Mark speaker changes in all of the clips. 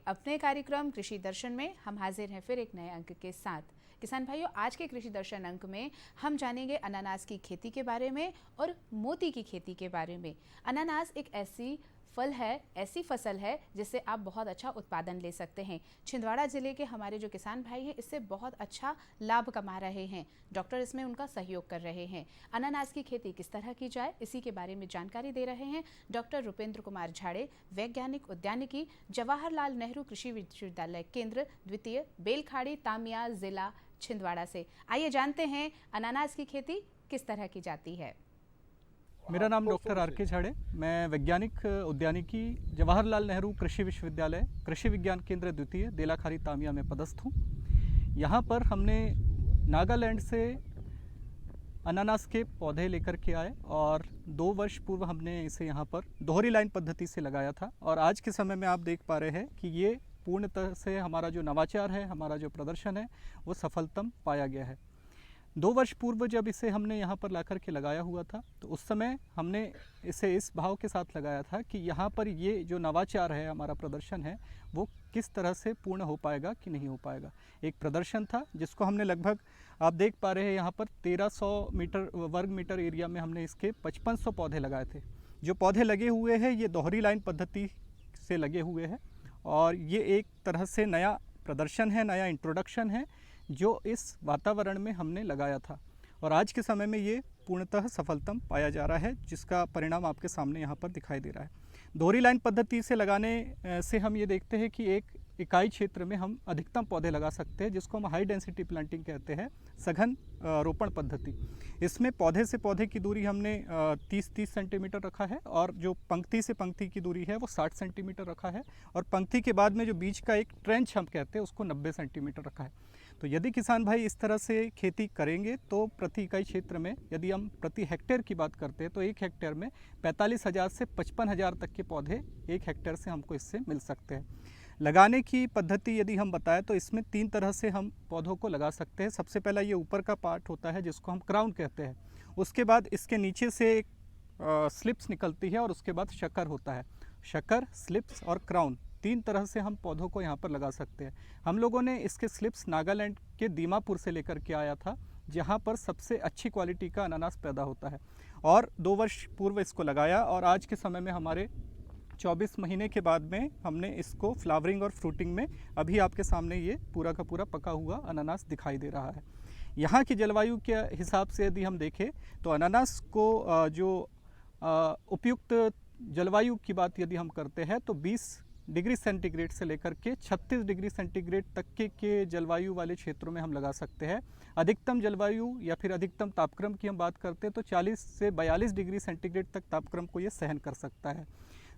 Speaker 1: अपने कार्यक्रम कृषि दर्शन में हम हाजिर हैं फिर एक नए अंक के साथ। किसान भाइयों, आज के कृषि दर्शन अंक में हम जानेंगे अनानास की खेती के बारे में और मोती की खेती के बारे में। अनानास एक ऐसी ऐसी फसल है जिससे आप बहुत अच्छा उत्पादन ले सकते हैं। छिंदवाड़ा जिले के हमारे जो किसान भाई हैं इससे बहुत अच्छा लाभ कमा रहे हैं। डॉक्टर इसमें उनका सहयोग कर रहे हैं। अनानास की खेती किस तरह की जाए, इसी के बारे में जानकारी दे रहे हैं डॉक्टर रुपेंद्र कुमार झाड़े, वैज्ञानिक उद्यानिकी, जवाहरलाल नेहरू कृषि विश्वविद्यालय केंद्र द्वितीय, बेलखाड़ी तामिया, जिला छिंदवाड़ा से। आइए जानते हैं अनानास की खेती किस तरह की जाती है।
Speaker 2: मेरा नाम डॉक्टर आर.के. झाड़े, मैं वैज्ञानिक उद्यानिकी, जवाहरलाल नेहरू कृषि विश्वविद्यालय कृषि विज्ञान केंद्र द्वितीय, बेलाखारी तामिया में पदस्थ हूँ। यहाँ पर हमने नागालैंड से अनानास के पौधे लेकर के आए और 2 वर्ष पूर्व हमने इसे यहाँ पर दोहरी लाइन पद्धति से लगाया था और आज के समय में आप देख पा रहे हैं कि ये पूर्णतः से हमारा जो नवाचार है, हमारा जो प्रदर्शन है, वो सफलतम पाया गया है। 2 वर्ष पूर्व जब इसे हमने यहाँ पर लाकर के लगाया हुआ था तो उस समय हमने इसे इस भाव के साथ लगाया था कि यहाँ पर ये जो नवाचार है, हमारा प्रदर्शन है, वो किस तरह से पूर्ण हो पाएगा कि नहीं हो पाएगा। एक प्रदर्शन था जिसको हमने लगभग आप देख पा रहे हैं यहाँ पर 1300 वर्ग मीटर एरिया में हमने इसके 5500 पौधे लगाए थे। जो पौधे लगे हुए हैं ये दोहरी लाइन पद्धति से लगे हुए हैं और ये एक तरह से नया प्रदर्शन है, नया इंट्रोडक्शन है जो इस वातावरण में हमने लगाया था और आज के समय में ये पूर्णतः सफलतम पाया जा रहा है, जिसका परिणाम आपके सामने यहाँ पर दिखाई दे रहा है। दोहरी लाइन पद्धति से लगाने से हम ये देखते हैं कि एक इकाई क्षेत्र में हम अधिकतम पौधे लगा सकते हैं, जिसको हम हाई डेंसिटी प्लांटिंग कहते हैं, सघन रोपण पद्धति। इसमें पौधे से पौधे की दूरी हमने 30-30 सेंटीमीटर रखा है और जो पंक्ति से पंक्ति की दूरी है वो 60 सेंटीमीटर रखा है और पंक्ति के बाद में जो बीच का एक ट्रेंच हम कहते हैं उसको 90 सेंटीमीटर रखा है। तो यदि किसान भाई इस तरह से खेती करेंगे तो प्रति इकाई क्षेत्र में यदि हम प्रति हेक्टेयर की बात करते हैं तो 1 हेक्टेयर में 45,000 से 55,000 तक के पौधे 1 हेक्टेयर से हमको इससे मिल सकते हैं। लगाने की पद्धति यदि हम बताएं तो इसमें 3 तरह से हम पौधों को लगा सकते हैं। सबसे पहला ये ऊपर का पार्ट होता है जिसको हम क्राउन कहते हैं। उसके बाद इसके नीचे से एक स्लिप्स निकलती है और उसके बाद शकर होता है। शकर, स्लिप्स और क्राउन 3 तरह से हम पौधों को यहाँ पर लगा सकते हैं। हम लोगों ने इसके स्लिप्स नागालैंड के दीमापुर से लेकर के आया था, जहाँ पर सबसे अच्छी क्वालिटी का अनानास पैदा होता है और 2 वर्ष पूर्व इसको लगाया और आज के समय में हमारे 24 महीने के बाद में हमने इसको फ्लावरिंग और फ्रूटिंग में अभी आपके सामने ये पूरा का पूरा पका हुआ अनानास दिखाई दे रहा है। यहाँ की जलवायु के हिसाब से यदि हम देखें तो अनानास को जो उपयुक्त जलवायु की बात यदि हम करते हैं तो 20 डिग्री सेंटीग्रेड से लेकर के 36 डिग्री सेंटीग्रेड तक के जलवायु वाले क्षेत्रों में हम लगा सकते हैं। अधिकतम जलवायु या फिर अधिकतम तापक्रम की हम बात करते हैं तो 40 से 42 डिग्री सेंटीग्रेड तक तापक्रम को ये सहन कर सकता है।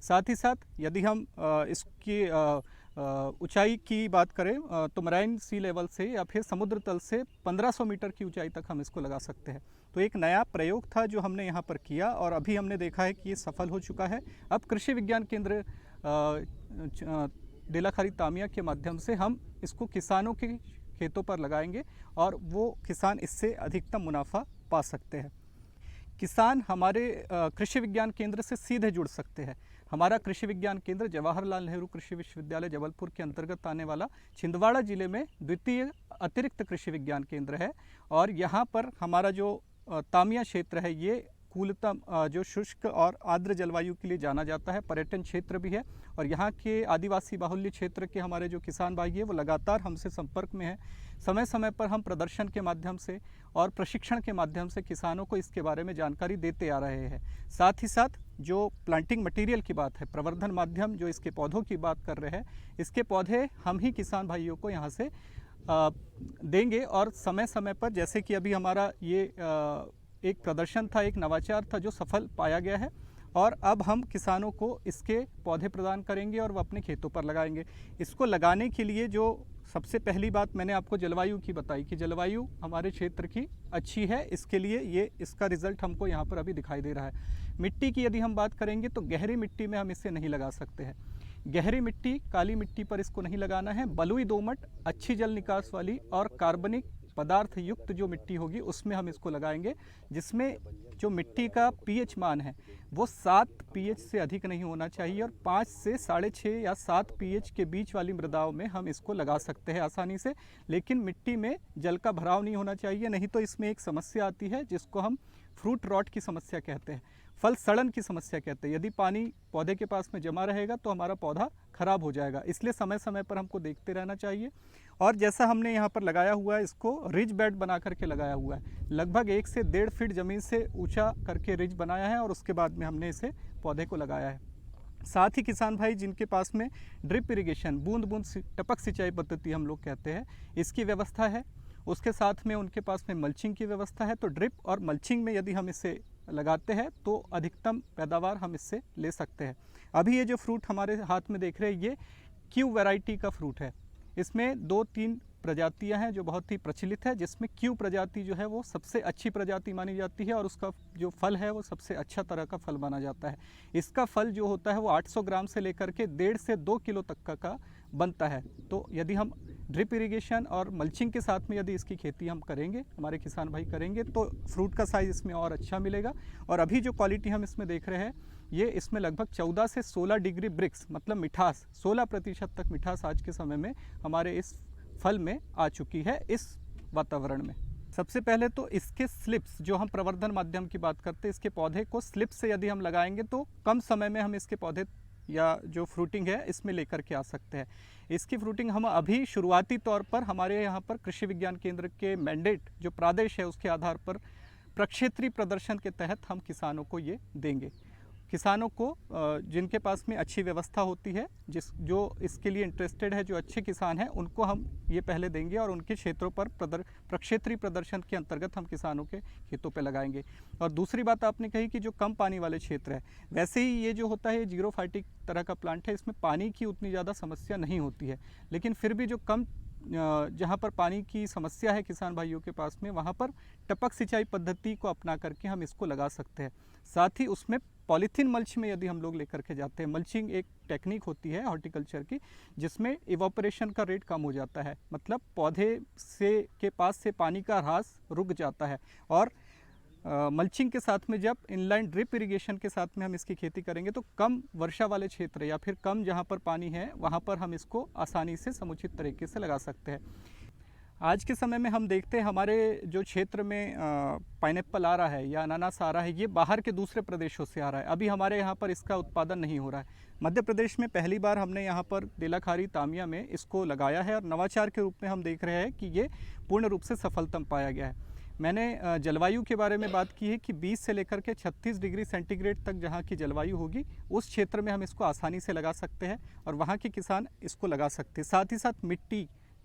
Speaker 2: साथ ही साथ यदि हम इसकी ऊंचाई की बात करें तो मराइन सी लेवल से या फिर समुद्र तल से 1500 मीटर की ऊंचाई तक हम इसको लगा सकते हैं। तो एक नया प्रयोग था जो हमने यहाँ पर किया और अभी हमने देखा है कि ये सफल हो चुका है। अब कृषि विज्ञान केंद्र बेलाखारी तामिया के माध्यम से हम इसको किसानों के खेतों पर लगाएंगे और वो किसान इससे अधिकतम मुनाफा पा सकते हैं। किसान हमारे कृषि विज्ञान केंद्र से सीधे जुड़ सकते हैं। हमारा कृषि विज्ञान केंद्र जवाहरलाल नेहरू कृषि विश्वविद्यालय जबलपुर के अंतर्गत आने वाला छिंदवाड़ा जिले में द्वितीय अतिरिक्त कृषि विज्ञान केंद्र है और यहाँ पर हमारा जो तामिया क्षेत्र है ये कूलतम जो शुष्क और आर्द्र जलवायु के लिए जाना जाता है, पर्यटन क्षेत्र भी है और यहाँ के आदिवासी बाहुल्य क्षेत्र के हमारे जो किसान भाई हैं वो लगातार हमसे संपर्क में हैं। समय समय पर हम प्रदर्शन के माध्यम से और प्रशिक्षण के माध्यम से किसानों को इसके बारे में जानकारी देते आ रहे हैं। साथ ही साथ जो प्लांटिंग मटेरियल की बात है, प्रवर्धन माध्यम जो इसके पौधों की बात कर रहे हैं, इसके पौधे हम ही किसान भाइयों को यहाँ से देंगे और समय समय पर, जैसे कि अभी हमारा ये एक प्रदर्शन था, एक नवाचार था जो सफल पाया गया है और अब हम किसानों को इसके पौधे प्रदान करेंगे और वो अपने खेतों पर लगाएंगे। इसको लगाने के लिए जो सबसे पहली बात मैंने आपको जलवायु की बताई कि जलवायु हमारे क्षेत्र की अच्छी है, इसके लिए ये इसका रिज़ल्ट हमको यहाँ पर अभी दिखाई दे रहा है। मिट्टी की यदि हम बात करेंगे तो गहरी मिट्टी में हम इसे नहीं लगा सकते हैं। गहरी मिट्टी, काली मिट्टी पर इसको नहीं लगाना है। बलुई दोमट, अच्छी जल निकास वाली और कार्बनिक पदार्थ युक्त जो मिट्टी होगी उसमें हम इसको लगाएंगे, जिसमें जो मिट्टी का पीएच मान है वो 7 पीएच से अधिक नहीं होना चाहिए और 5 से 6.5 या 7 पीएच के बीच वाली मृदाओं में हम इसको लगा सकते हैं आसानी से। लेकिन मिट्टी में जल का भराव नहीं होना चाहिए, नहीं तो इसमें एक समस्या आती है जिसको हम फ्रूट रॉट की समस्या कहते हैं, फल सड़न की समस्या कहते हैं। यदि पानी पौधे के पास में जमा रहेगा तो हमारा पौधा खराब हो जाएगा, इसलिए समय समय पर हमको देखते रहना चाहिए। और जैसा हमने यहाँ पर लगाया हुआ है, इसको रिज बेड बना करके लगाया हुआ है, लगभग 1 से 1.5 फीट ज़मीन से ऊंचा करके रिज बनाया है और उसके बाद में हमने इसे पौधे को लगाया है। साथ ही किसान भाई जिनके पास में ड्रिप इरिगेशन, बूंद बूंद टपक सिंचाई पद्धति हम लोग कहते हैं, इसकी व्यवस्था है, उसके साथ में उनके पास में मल्चिंग की व्यवस्था है, तो ड्रिप और मल्चिंग में यदि हम इसे लगाते हैं तो अधिकतम पैदावार हम इससे ले सकते हैं। अभी ये जो फ्रूट हमारे हाथ में देख रहे हैं, ये क्यू वैरायटी का फ्रूट है। इसमें 2-3 प्रजातियां हैं जो बहुत ही प्रचलित है, जिसमें क्यू प्रजाति जो है वो सबसे अच्छी प्रजाति मानी जाती है और उसका जो फल है वो सबसे अच्छा तरह का फल माना जाता है। इसका फल जो होता है वो 800 ग्राम से लेकर के 1.5 से 2 किलो तक का बनता है। तो यदि हम ड्रिप इरिगेशन और मल्चिंग के साथ में यदि इसकी खेती हम करेंगे, हमारे किसान भाई करेंगे, तो फ्रूट का साइज़ इसमें और अच्छा मिलेगा। और अभी जो क्वालिटी हम इसमें देख रहे हैं, ये इसमें लगभग 14 से 16 डिग्री ब्रिक्स मतलब मिठास 16% तक मिठास आज के समय में हमारे इस फल में आ चुकी है इस वातावरण में। सबसे पहले तो इसके स्लिप्स, जो हम प्रवर्धन माध्यम की बात करते हैं, इसके पौधे को स्लिप से यदि हम लगाएंगे तो कम समय में हम इसके पौधे या जो फ्रूटिंग है इसमें लेकर के आ सकते हैं। इसकी फ्रूटिंग हम अभी शुरुआती तौर पर हमारे यहाँ पर कृषि विज्ञान केंद्र के मैंडेट जो प्रादेश है उसके आधार पर प्रक्षेत्रीय प्रदर्शन के तहत हम किसानों को ये देंगे। किसानों को जिनके पास में अच्छी व्यवस्था होती है, जो इसके लिए इंटरेस्टेड है, जो अच्छे किसान हैं, उनको हम ये पहले देंगे और उनके क्षेत्रों पर प्रक्षेत्रीय प्रदर्शन के अंतर्गत हम किसानों के खेतों पे लगाएंगे। और दूसरी बात आपने कही कि जो कम पानी वाले क्षेत्र है, वैसे ही ये जो होता है ये जीरोफाइटिक तरह का प्लांट है, इसमें पानी की उतनी ज़्यादा समस्या नहीं होती है, लेकिन फिर भी जो कम जहाँ पर पानी की समस्या है किसान भाइयों के पास में, वहाँ पर टपक सिंचाई पद्धति को अपना करके हम इसको लगा सकते हैं। साथ ही उसमें पॉलीथीन मल्च में यदि हम लोग लेकर के जाते हैं, मल्चिंग एक टेक्निक होती है हॉर्टिकल्चर की, जिसमें इवोपरेशन का रेट कम हो जाता है, मतलब पौधे से के पास से पानी का ह्रास रुक जाता है। और मल्चिंग के साथ में जब इनलाइन ड्रिप इरिगेशन के साथ में हम इसकी खेती करेंगे तो कम वर्षा वाले क्षेत्र या फिर कम जहाँ पर पानी है वहाँ पर हम इसको आसानी से समुचित तरीके से लगा सकते हैं। आज के समय में हम देखते हैं हमारे जो क्षेत्र में पाइनएप्पल आ रहा है या अनानास आ रहा है, ये बाहर के दूसरे प्रदेशों से आ रहा है। अभी हमारे यहाँ पर इसका उत्पादन नहीं हो रहा है। मध्य प्रदेश में पहली बार हमने यहाँ पर देलाखारी तामिया में इसको लगाया है और नवाचार के रूप में हम देख रहे हैं कि ये पूर्ण रूप से सफलतम पाया गया है। मैंने जलवायु के बारे में बात की है कि 20 से लेकर के 36 डिग्री सेंटीग्रेड तक जहाँ की जलवायु होगी उस क्षेत्र में हम इसको आसानी से लगा सकते हैं और वहाँ के किसान इसको लगा सकते हैं। साथ ही साथ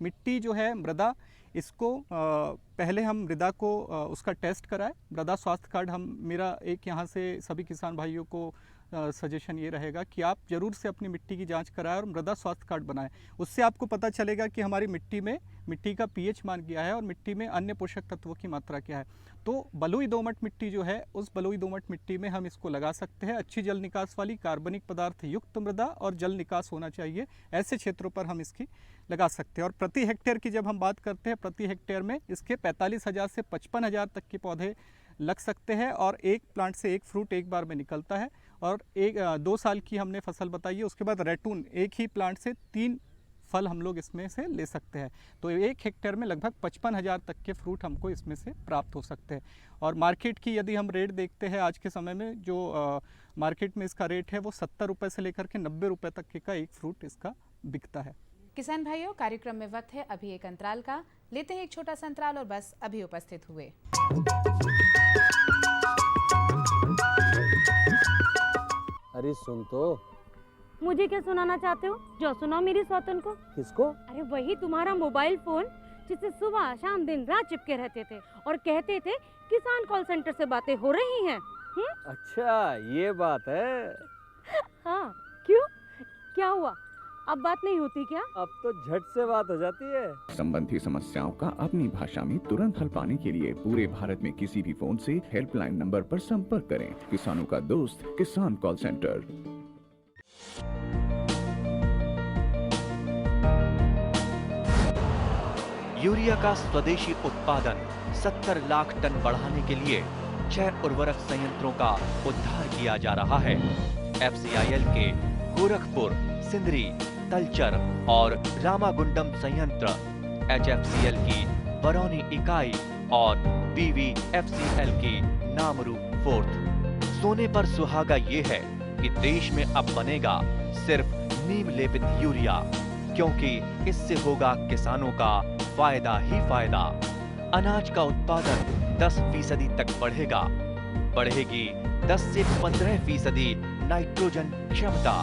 Speaker 2: मिट्टी जो है, मृदा, इसको पहले हम मृदा को उसका टेस्ट कराएं। मृदा स्वास्थ्य कार्ड मेरा एक यहाँ से सभी किसान भाइयों को सजेशन ये रहेगा कि आप ज़रूर से अपनी मिट्टी की जांच कराएं और मृदा स्वास्थ्य कार्ड बनाएं। उससे आपको पता चलेगा कि हमारी मिट्टी का पीएच मान क्या है और मिट्टी में अन्य पोषक तत्वों की मात्रा क्या है। तो बलुई दोमट मिट्टी जो है, उस बलुई दोमट मिट्टी में हम इसको लगा सकते हैं। अच्छी जल निकास वाली कार्बनिक पदार्थ युक्त मृदा और जल निकास होना चाहिए, ऐसे क्षेत्रों पर हम इसकी लगा सकते हैं। और प्रति हेक्टेयर की जब हम बात करते हैं, प्रति हेक्टेयर में इसके 45,000 से 55,000 तक के पौधे लग सकते हैं और एक प्लांट से एक फ्रूट एक बार में निकलता है। और 2 साल की हमने फसल बताई है, उसके बाद रैटून, एक ही प्लांट से 3 फल हम लोग इसमें से ले सकते हैं। तो 1 हेक्टेयर में लगभग 55,000 तक के फ्रूट हमको इसमें से प्राप्त हो सकते हैं। और मार्केट की यदि हम रेट देखते हैं, आज के समय में जो मार्केट में इसका रेट है वो 70 रुपये से लेकर के 90 रुपये तक का एक फ्रूट इसका बिकता है।
Speaker 1: किसान भाइयों, कार्यक्रम में वक्त है अभी एक अंतराल का। लेते हैं एक छोटा सा अंतराल और बस अभी उपस्थित हुए।
Speaker 3: अरे सुन तो।
Speaker 4: मुझे क्या सुनाना चाहते हो? जो सुनाओ मेरी सौतन को।
Speaker 3: किसको?
Speaker 4: अरे वही तुम्हारा मोबाइल फोन जिससे सुबह शाम दिन रात चिपके रहते थे और कहते थे किसान कॉल सेंटर से बातें हो रही हैं।
Speaker 3: अच्छा ये बात है।
Speaker 4: हाँ, क्यों, क्या हुआ? अब बात नहीं होती क्या?
Speaker 3: अब तो झट से बात हो जाती है।
Speaker 5: संबंधी समस्याओं का अपनी भाषा में तुरंत हल पाने के लिए पूरे भारत में किसी भी फोन से हेल्पलाइन नंबर पर संपर्क करें। किसानों का दोस्त किसान कॉल सेंटर।
Speaker 6: यूरिया का स्वदेशी उत्पादन 70 लाख टन बढ़ाने के लिए 6 उर्वरक संयंत्रों का उद्धार किया जा रहा है। FCIL के गोरखपुर, सिंदरी, तलचर और रामागुंडम संयंत्र, HFCL की बरौनी इकाई और BVFCL की नामरू फोर्थ। सोने पर सुहागा ये है कि देश में अब बनेगा सिर्फ नीम लेपित यूरिया, क्योंकि इससे होगा किसानों का फायदा ही फायदा। अनाज का उत्पादन 10% तक बढ़ेगा। बढ़ेगी 10 से 15% नाइट्रोजन क्षमता।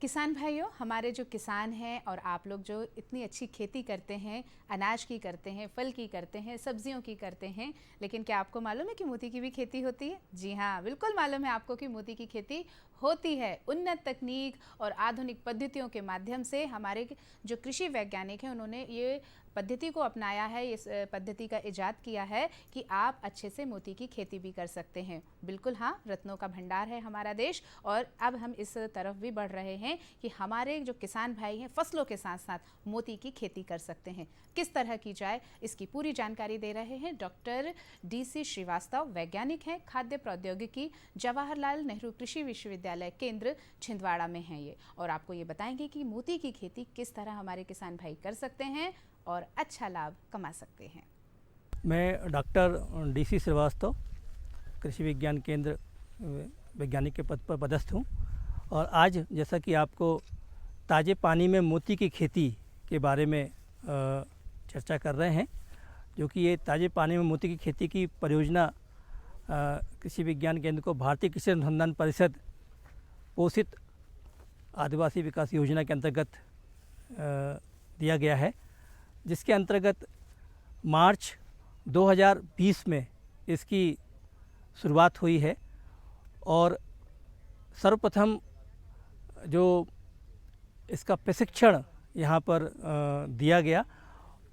Speaker 1: किसान भाइयों, हमारे जो किसान हैं और आप लोग जो इतनी अच्छी खेती करते हैं, अनाज की करते हैं, फल की करते हैं, सब्जियों की करते हैं, लेकिन क्या आपको मालूम है कि मोती की भी खेती होती है? जी हाँ, बिल्कुल मालूम है आपको कि मोती की खेती होती है। उन्नत तकनीक और आधुनिक पद्धतियों के माध्यम से हमारे जो कृषि वैज्ञानिक हैं उन्होंने ये पद्धति को अपनाया है, इस पद्धति का इजाद किया है कि आप अच्छे से मोती की खेती भी कर सकते हैं। बिल्कुल हाँ, रत्नों का भंडार है हमारा देश और अब हम इस तरफ भी बढ़ रहे हैं कि हमारे जो किसान भाई हैं फसलों के साथ साथ मोती की खेती कर सकते हैं। किस तरह की जाए, इसकी पूरी जानकारी दे रहे हैं डॉक्टर DC श्रीवास्तव। वैज्ञानिक हैं, खाद्य प्रौद्योगिकी, जवाहरलाल नेहरू कृषि विश्वविद्यालय केंद्र छिंदवाड़ा में हैं ये, और आपको ये बताएंगे कि मोती की खेती किस तरह हमारे किसान भाई कर सकते हैं और अच्छा लाभ कमा सकते हैं।
Speaker 7: मैं डॉक्टर DC श्रीवास्तव कृषि विज्ञान केंद्र वैज्ञानिक के पद पर पदस्थ हूँ और आज जैसा कि आपको ताज़े पानी में मोती की खेती के बारे में चर्चा कर रहे हैं, जो कि ये ताज़े पानी में मोती की खेती की परियोजना कृषि विज्ञान केंद्र को भारतीय कृषि अनुसंधान परिषद पोषित आदिवासी विकास योजना के अंतर्गत दिया गया है, जिसके अंतर्गत मार्च 2020 में इसकी शुरुआत हुई है। और सर्वप्रथम जो इसका प्रशिक्षण यहाँ पर दिया गया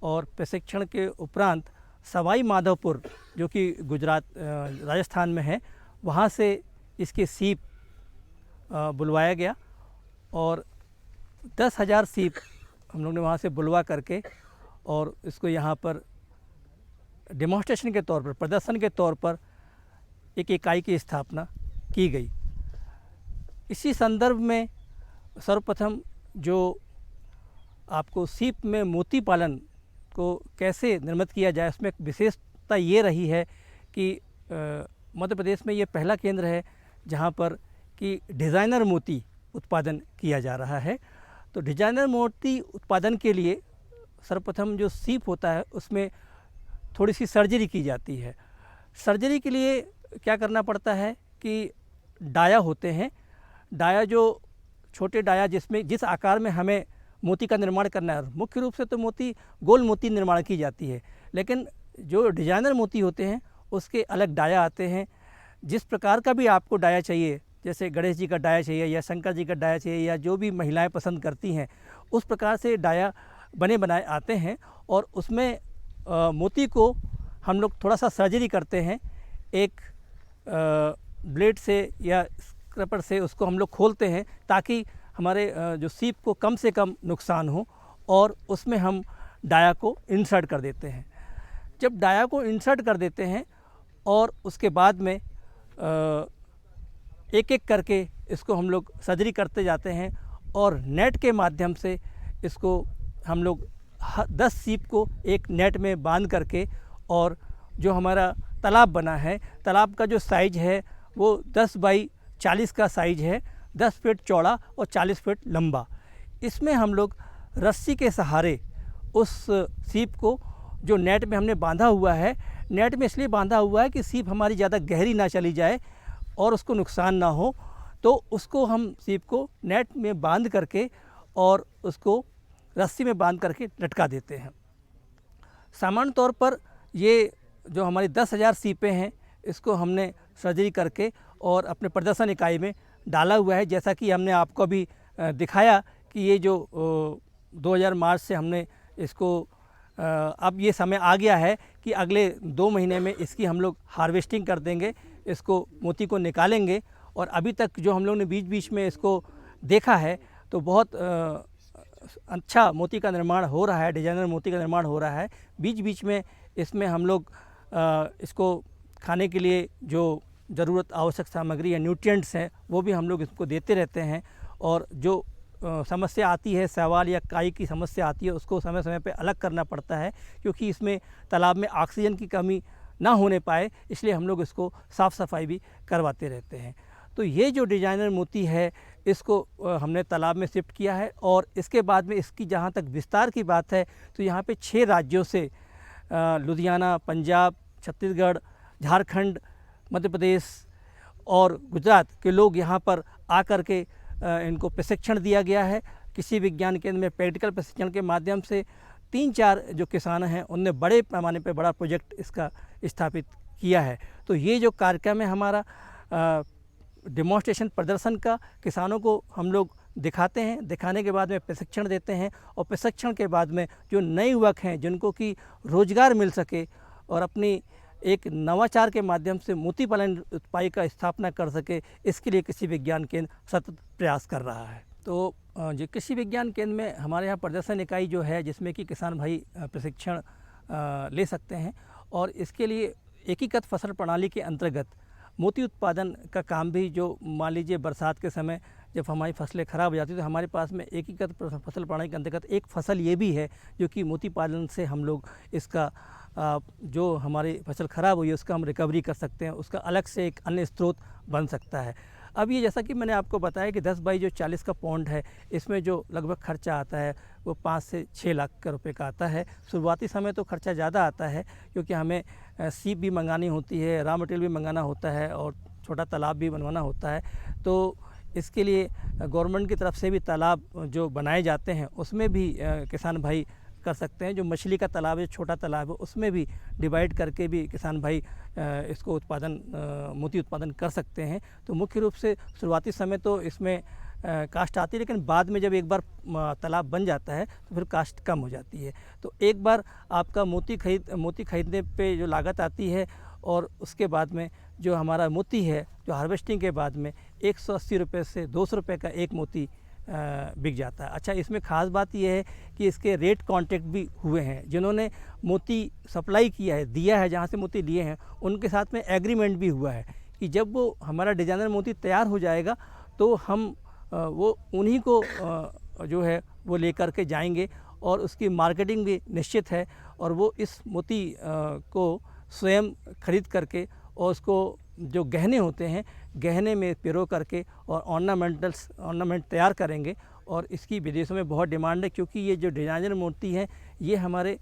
Speaker 7: और प्रशिक्षण के उपरांत सवाई माधोपुर जो कि गुजरात राजस्थान में है, वहाँ से इसके सीप बुलवाया गया और 10,000 सीप हम लोग ने वहाँ से बुलवा करके और इसको यहाँ पर डेमोन्स्ट्रेशन के तौर पर, प्रदर्शन के तौर पर एक इकाई की स्थापना की गई। इसी संदर्भ में सर्वप्रथम जो आपको सीप में मोती पालन को कैसे निर्मित किया जाए, उसमें एक विशेषता ये रही है कि मध्य प्रदेश में ये पहला केंद्र है जहाँ पर कि डिज़ाइनर मोती उत्पादन किया जा रहा है। तो डिज़ाइनर मोती उत्पादन के लिए सर्वप्रथम जो सीप होता है उसमें थोड़ी सी सर्जरी की जाती है। सर्जरी के लिए क्या करना पड़ता है कि डाया होते हैं, डाया जो छोटे डाया जिस आकार में हमें मोती का निर्माण करना है। मुख्य रूप से तो गोल मोती निर्माण की जाती है, लेकिन जो डिज़ाइनर मोती होते हैं उसके अलग डाया आते हैं। जिस प्रकार का भी आपको डाया चाहिए, जैसे गणेश जी का डाया चाहिए या शंकर जी का डाया चाहिए या जो भी महिलाएं पसंद करती हैं, उस प्रकार से डाया बने बनाए आते हैं और उसमें मोती को हम लोग थोड़ा सा सर्जरी करते हैं। एक ब्लेड से या स्क्रैपर से उसको हम लोग खोलते हैं ताकि हमारे जो सीप को कम से कम नुकसान हो और उसमें हम डाया को इंसर्ट कर देते हैं। जब डाया को इंसर्ट कर देते हैं और उसके बाद में एक एक करके इसको हम लोग सर्जरी करते जाते हैं और नेट के माध्यम से इसको हम लोग 10 सीप को एक नेट में बांध करके, और जो हमारा तालाब बना है, तालाब का जो साइज़ है वो 10 बाई 40 का साइज़ है, 10 फीट चौड़ा और 40 फीट लंबा। इसमें हम लोग रस्सी के सहारे उस सीप को जो नेट में हमने बांधा हुआ है, नेट में इसलिए बांधा हुआ है कि सीप हमारी ज़्यादा गहरी ना चली जाए और उसको नुकसान ना हो, तो उसको हम सीप को नेट में बांध करके और उसको रस्सी में बांध करके लटका देते हैं। सामान्य तौर पर ये जो हमारी 10,000 सीपें हैं, इसको हमने सर्जरी करके और अपने प्रदर्शन इकाई में डाला हुआ है। जैसा कि हमने आपको अभी दिखाया कि ये जो 2000 मार्च से हमने इसको अब ये समय आ गया है कि अगले 2 महीने में इसकी हम लोग हार्वेस्टिंग कर देंगे, इसको मोती को निकालेंगे। और अभी तक जो हम लोग ने बीच बीच में इसको देखा है, तो बहुत अच्छा मोती का निर्माण हो रहा है, डिजाइनर मोती का निर्माण हो रहा है। बीच बीच में इसमें हम लोग इसको खाने के लिए जो ज़रूरत आवश्यक सामग्री या न्यूट्रिएंट्स हैं वो भी हम लोग इसको देते रहते हैं। और जो समस्या आती है, सवाल या काई की समस्या आती है, उसको समय समय पे अलग करना पड़ता है, क्योंकि इसमें तालाब में ऑक्सीजन की कमी ना होने पाए, इसलिए हम लोग इसको साफ़ सफाई भी करवाते रहते हैं। तो ये जो डिजाइनर मोती है इसको हमने तालाब में शिफ्ट किया है। और इसके बाद में इसकी जहाँ तक विस्तार की बात है तो यहाँ पे 6 राज्यों से लुधियाना, पंजाब, छत्तीसगढ़, झारखंड, मध्य प्रदेश और गुजरात के लोग यहाँ पर आकर के इनको प्रशिक्षण दिया गया है। कृषि विज्ञान केंद्र में प्रैक्टिकल प्रशिक्षण के माध्यम से 3-4 जो किसान हैं उनने बड़े पैमाने पर बड़ा प्रोजेक्ट इसका स्थापित किया है। तो ये जो कार्यक्रम है हमारा डेमोन्स्ट्रेशन प्रदर्शन का, किसानों को हम लोग दिखाते हैं, दिखाने के बाद में प्रशिक्षण देते हैं, और प्रशिक्षण के बाद में जो नए युवक हैं जिनको कि रोज़गार मिल सके और अपनी एक नवाचार के माध्यम से मोती पालन उत्पाद का स्थापना कर सके, इसके लिए कृषि विज्ञान केंद्र सतत प्रयास कर रहा है। तो जो कृषि विज्ञान केंद्र में हमारे यहाँ प्रदर्शन इकाई जो है जिसमें कि किसान भाई प्रशिक्षण ले सकते हैं, और इसके लिए एकीकृत फसल प्रणाली के अंतर्गत मोती उत्पादन का काम भी, जो मान लीजिए बरसात के समय जब हमारी फसलें ख़राब हो जाती है तो हमारे पास में एकीकृत फसल प्रणाली के अंतर्गत एक फसल ये भी है जो कि मोती पालन से हम लोग इसका जो हमारी फसल ख़राब हुई है उसका हम रिकवरी कर सकते हैं, उसका अलग से एक अन्य स्रोत बन सकता है। अब ये जैसा कि मैंने आपको बताया कि 10 बाई जो 40 का पॉन्ड है, इसमें जो लगभग खर्चा आता है वो 5 से 6 लाख का रुपए का आता है। शुरुआती समय तो खर्चा ज़्यादा आता है, क्योंकि हमें सीप भी मंगानी होती है, रॉ मटेरियल भी मंगाना होता है, और छोटा तालाब भी बनवाना होता है। तो इसके लिए गवर्नमेंट की तरफ से भी तालाब जो बनाए जाते हैं उसमें भी किसान भाई कर सकते हैं। जो मछली का तालाब है, छोटा तालाब है, उसमें भी डिवाइड करके भी किसान भाई इसको उत्पादन मोती उत्पादन कर सकते हैं। तो मुख्य रूप से शुरुआती समय तो इसमें कास्ट आती है, लेकिन बाद में जब एक बार तालाब बन जाता है तो फिर कास्ट कम हो जाती है। तो एक बार आपका मोती खरीदने पे जो लागत आती है, और उसके बाद में जो हमारा मोती है जो हार्वेस्टिंग के बाद में 180 रुपये से 200 रुपये का एक मोती बिक जाता है। अच्छा, इसमें ख़ास बात यह है कि इसके रेट कॉन्ट्रैक्ट भी हुए हैं। जिन्होंने मोती सप्लाई किया है, दिया है, जहाँ से मोती लिए हैं, उनके साथ में एग्रीमेंट भी हुआ है कि जब वो हमारा डिजाइनर मोती तैयार हो जाएगा तो हम वो उन्हीं को जो है वो लेकर के जाएंगे, और उसकी मार्केटिंग भी निश्चित है। और वो इस मोती को स्वयं खरीद करके और उसको जो गहने होते हैं, गहने में पिरो करके और ऑर्नामेंट तैयार करेंगे। और इसकी विदेशों में बहुत डिमांड है, क्योंकि ये जो डिजाइनर मोती हैं ये हमारे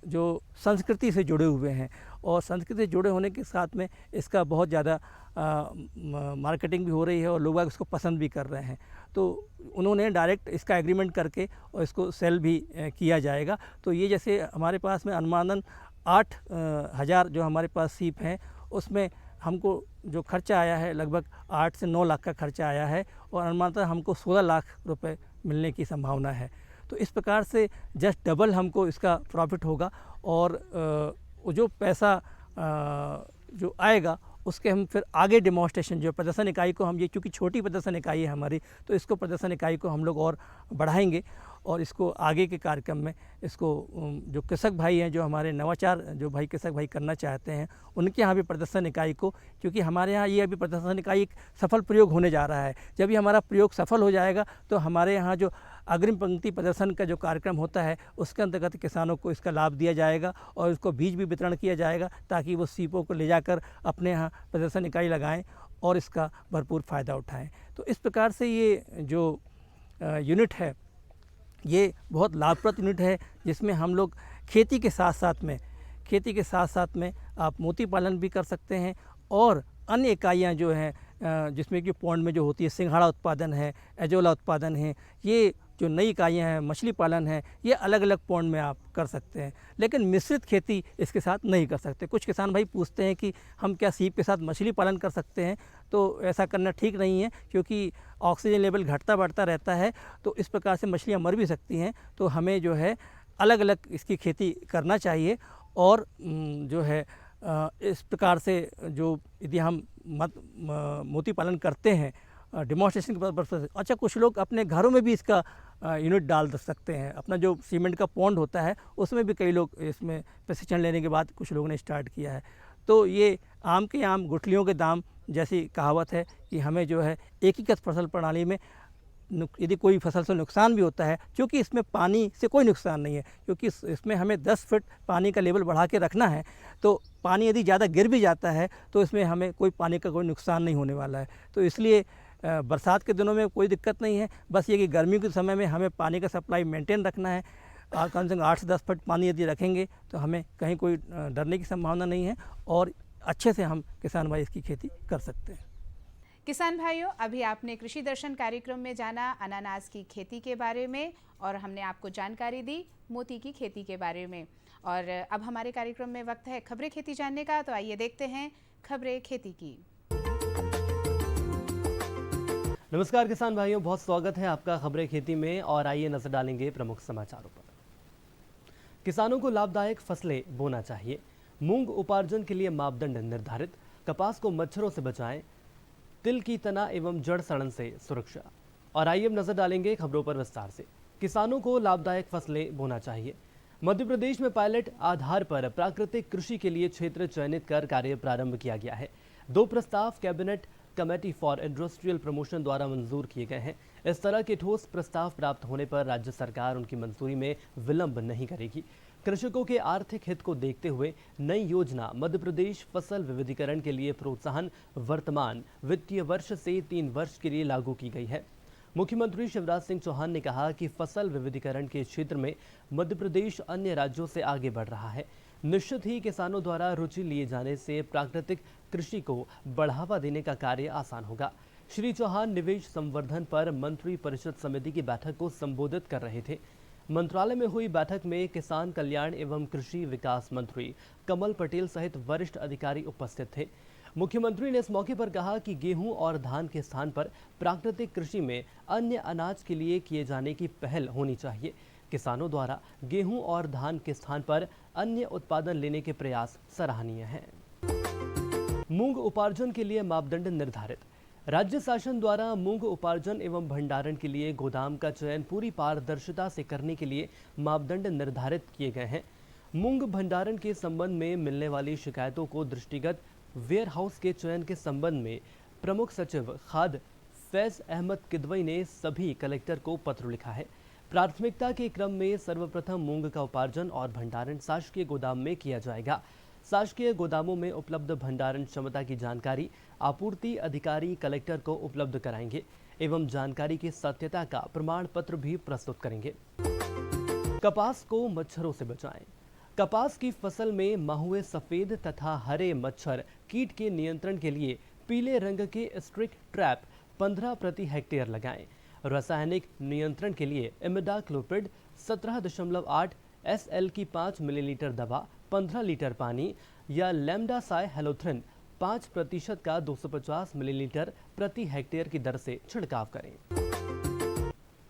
Speaker 7: जो संस्कृति से जुड़े हुए हैं, और संस्कृति से जुड़े होने के साथ में इसका बहुत ज़्यादा मार्केटिंग भी हो रही है और लोग इसको पसंद भी कर रहे हैं। तो उन्होंने डायरेक्ट इसका एग्रीमेंट करके और इसको सेल भी किया जाएगा। तो ये जैसे हमारे पास में अनुमानन 8,000 जो हमारे पास सीप हैं, उसमें हमको जो खर्चा आया है लगभग 8 से 9 लाख का खर्चा आया है, और अनुमानतः हमको 16 लाख रुपए मिलने की संभावना है। तो इस प्रकार से जस्ट डबल हमको इसका प्रॉफिट होगा, और जो पैसा जो आएगा उसके हम फिर आगे डेमोन्स्ट्रेशन जो प्रदर्शन इकाई को हम, ये चूँकि छोटी प्रदर्शन इकाई है हमारी, तो इसको प्रदर्शन इकाई को हम लोग और बढ़ाएंगे, और इसको आगे के कार्यक्रम में इसको जो कृषक भाई हैं, जो हमारे नवाचार जो भाई कृषक भाई करना चाहते हैं, उनके यहाँ भी प्रदर्शन इकाई को, क्योंकि हमारे यहाँ ये अभी प्रदर्शन इकाई एक सफल प्रयोग होने जा रहा है। जब ये हमारा प्रयोग सफल हो जाएगा तो हमारे यहाँ जो अग्रिम पंक्ति प्रदर्शन का जो कार्यक्रम होता है उसके अंतर्गत किसानों को इसका लाभ दिया जाएगा, और उसको बीज भी वितरण किया जाएगा, ताकि वो सीपों को ले जाकर अपने यहाँ प्रदर्शन इकाई लगाएं और इसका भरपूर फ़ायदा उठाएं। तो इस प्रकार से ये जो यूनिट है ये बहुत लाभप्रद यूनिट है, जिसमें हम लोग खेती के साथ साथ में आप मोती पालन भी कर सकते हैं, और अन्य इकाइयाँ जो हैं जिसमें कि पौंड में जो होती है सिंघाड़ा उत्पादन है, एजोला उत्पादन है, ये जो नई इकाइयाँ हैं, मछली पालन है, ये अलग अलग पौंड में आप कर सकते हैं। लेकिन मिश्रित खेती इसके साथ नहीं कर सकते। कुछ किसान भाई पूछते हैं कि हम क्या सीप के साथ मछली पालन कर सकते हैं, तो ऐसा करना ठीक नहीं है, क्योंकि ऑक्सीजन लेवल घटता बढ़ता रहता है, तो इस प्रकार से मछलियाँ मर भी सकती हैं। तो हमें जो है अलग अलग इसकी खेती करना चाहिए, और जो है इस प्रकार से जो यदि हम मोती पालन करते हैं डिमॉन्स्ट्रेशन के पर्पज से। अच्छा, कुछ लोग अपने घरों में भी इसका यूनिट डाल सकते हैं। अपना जो सीमेंट का पॉन्ड होता है उसमें भी कई लोग इसमें प्रशिक्षण लेने के बाद कुछ लोगों ने स्टार्ट किया है। तो ये आम के आम गुठलियों के दाम जैसी कहावत है कि हमें जो है एकीकृत फसल प्रणाली में यदि कोई फसल से नुकसान भी होता है, क्योंकि इसमें पानी से कोई नुकसान नहीं है, क्योंकि इसमें हमें 10 फीट पानी का लेवल बढ़ा के रखना है, तो पानी यदि ज़्यादा गिर भी जाता है तो इसमें हमें कोई पानी का कोई नुकसान नहीं होने वाला है। तो इसलिए बरसात के दिनों में कोई दिक्कत नहीं है, बस ये कि गर्मियों के समय में हमें पानी का सप्लाई मेंटेन रखना है। कम से कम 8 से 10 फीट पानी यदि रखेंगे तो हमें कहीं कोई डरने की संभावना नहीं है और अच्छे से हम किसान भाई इसकी खेती कर सकते हैं।
Speaker 1: किसान भाइयों, अभी आपने कृषि दर्शन कार्यक्रम में जाना अनानास की खेती के बारे में और हमने आपको जानकारी दी मोती की खेती के बारे में। और अब हमारे कार्यक्रम में वक्त है खबरें खेती जानने का, तो आइए देखते हैं खबरें खेती की।
Speaker 8: नमस्कार किसान भाइयों, बहुत स्वागत है आपका खबरें खेती में और आइए नजर डालेंगे प्रमुख समाचारों पर। किसानों को लाभदायक फसलें बोना चाहिए, मूंग उपार्जन के लिए मापदंड निर्धारित, कपास को मच्छरों से बचाएं, तिल की तना एवं जड़ सड़न से सुरक्षा। और आइए अब नजर डालेंगे खबरों पर विस्तार से। किसानों को लाभदायक फसलें बोना चाहिए। मध्य प्रदेश में पायलट आधार पर प्राकृतिक कृषि के लिए क्षेत्र चयनित कर कार्य प्रारंभ किया गया है। 2 प्रस्ताव cabinet committee for industrial promotion द्वारा मंजूर किए गए हैं। इस तरह के ठोस प्रस्ताव प्राप्त होने पर राज्य सरकार उनकी मंजूरी में विलंब नहीं करेगी। कृषकों के आर्थिक हित को देखते हुए नई योजना मध्य प्रदेश फसल विविधीकरण के लिए प्रोत्साहन वर्तमान वित्तीय वर्ष से 3 वर्ष के लिए लागू की गई है। मुख्यमंत्री शिवराज सिंह चौहान ने कहा कि फसल विविधीकरण के क्षेत्र में मध्य प्रदेश अन्य राज्यों से आगे बढ़ रहा है। निश्चित ही किसानों द्वारा रुचि लिए जाने से प्राकृतिक कृषि को बढ़ावा देने का कार्य आसान होगा। श्री चौहान निवेश संवर्धन पर मंत्री परिषद समिति की बैठक को संबोधित कर रहे थे। मंत्रालय में हुई बैठक में किसान कल्याण एवं कृषि विकास मंत्री कमल पटेल सहित वरिष्ठ अधिकारी उपस्थित थे। मुख्यमंत्री ने इस मौके पर कहा कि गेहूं और धान के स्थान पर प्राकृतिक कृषि में अन्य अनाज के लिए किए जाने की पहल होनी चाहिए। किसानों द्वारा गेहूं और धान के स्थान पर अन्य उत्पादन लेने के प्रयास सराहनीय हैं। मूंग उपार्जन के लिए मापदंड निर्धारित। राज्य शासन द्वारा मूंग उपार्जन एवं भंडारण के लिए गोदाम का चयन पूरी पारदर्शिता से करने के लिए मापदंड निर्धारित किए गए हैं। मूंग भंडारण के संबंध में मिलने वाली शिकायतों को दृष्टिगत वेयर हाउस के चयन के संबंध में प्रमुख सचिव खाद्य फैज अहमद किदवई ने सभी कलेक्टर को पत्र लिखा है। प्राथमिकता के क्रम में सर्वप्रथम मूंग का उपार्जन और भंडारण शासकीय गोदाम में किया जाएगा। शासकीय गोदामों में उपलब्ध भंडारण क्षमता की जानकारी आपूर्ति अधिकारी कलेक्टर को उपलब्ध कराएंगे एवं जानकारी की सत्यता का प्रमाण पत्र भी प्रस्तुत करेंगे। कपास को मच्छरों से बचाएं। कपास की फसल में माहुए सफेद तथा हरे मच्छर कीट के नियंत्रण के लिए पीले रंग के स्ट्रिक ट्रैप 15 प्रति हेक्टेयर लगाएं। रासायनिक नियंत्रण के लिए इमिडाक्लोप्रिड 17.8 SL की 5 मिलीलीटर दवा 15 लीटर पानी या लैम्डासाई हेलोथ्रिन 5% का 250 मिलीलीटर प्रति हेक्टेयर की दर से छिड़काव करें।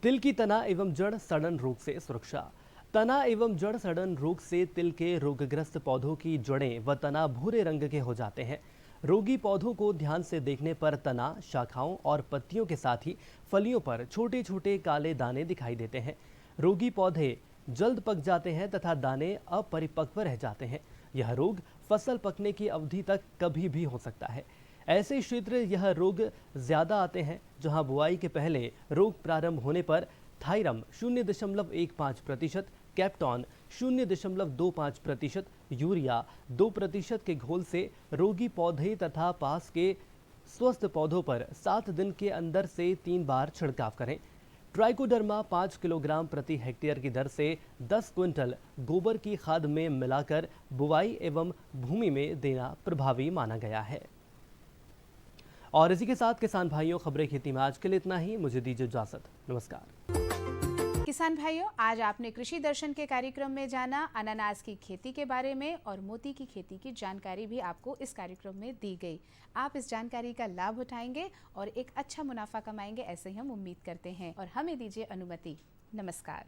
Speaker 8: तिल की तना एवं जड़ सड़न रोग से सुरक्षा। तना एवं जड़ सड़न रोग से तिल के रोगग्रस्त पौधों की जड़ें व तना भूरे रंग के हो जाते हैं। रोगी पौधों को ध्यान से देखने पर तना, शाखाओं और पत्तियों के साथ ही फलियों पर छोटे छोटे काले दाने दिखाई देते हैं। रोगी पौधे जल्द पक जाते हैं तथा दाने अपरिपक्व रह जाते हैं। यह रोग फसल पकने की अवधि तक कभी भी हो सकता है। ऐसे क्षेत्र यह रोग ज्यादा आते हैं जहां बुआई के पहले रोग प्रारंभ होने पर थायरम 0.15%, कैप्टॉन 0.25%, यूरिया 2% के घोल से रोगी पौधे तथा पास के स्वस्थ पौधों पर 7 दिन के अंदर से 3 बार छिड़काव करें। ट्राइकोडर्मा 5 किलोग्राम प्रति हेक्टेयर की दर से 10 क्विंटल गोबर की खाद में मिलाकर बुवाई एवं भूमि में देना प्रभावी माना गया है। और इसी के साथ किसान भाइयों, खबरें खेती में आज के लिए इतना ही। मुझे दीजिए इजाजत। नमस्कार।
Speaker 1: किसान भाइयों, आज आपने कृषि दर्शन के कार्यक्रम में जाना अनानास की खेती के बारे में और मोती की खेती की जानकारी भी आपको इस कार्यक्रम में दी गई। आप इस जानकारी का लाभ उठाएंगे और एक अच्छा मुनाफा कमाएंगे, ऐसे ही हम उम्मीद करते हैं। और हमें दीजिए अनुमति। नमस्कार।